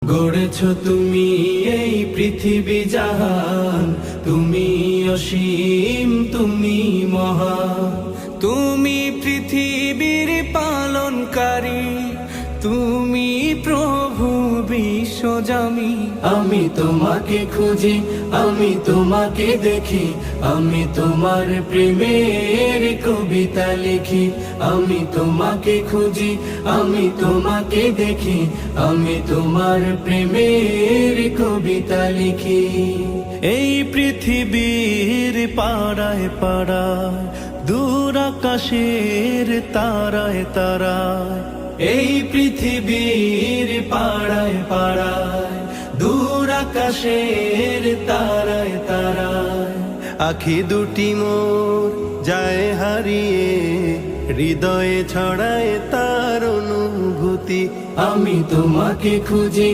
গড়েছ তুমি এই পৃথিবী জাহান, তুমি অসীম, তুমি মহান। তুমি পৃথিবীর পালনকারী, তুমি প্রভু বিশ্বজামি। আমি তোমাকে খুঁজি, আমি তোমাকে দেখি, আমি তোমার প্রেমের কবিতা লিখি। আমি তোমাকে খুঁজি, আমি তোমাকে দেখি, আমি তোমার প্রেমের কবিতা লিখি। এই পৃথিবীর পাড়ায় পাড়ায়, দূর আকাশের তারায় তারায়, এই পৃথিবীর পাড়ায় পাড়ায়, দূর আকাশের তারায় তারায়, আখি দুটি মোর যায় হারিয়ে, হৃদয়ে ছড়ায় তার অনুভূতি। আমি তোমাকে খুঁজি,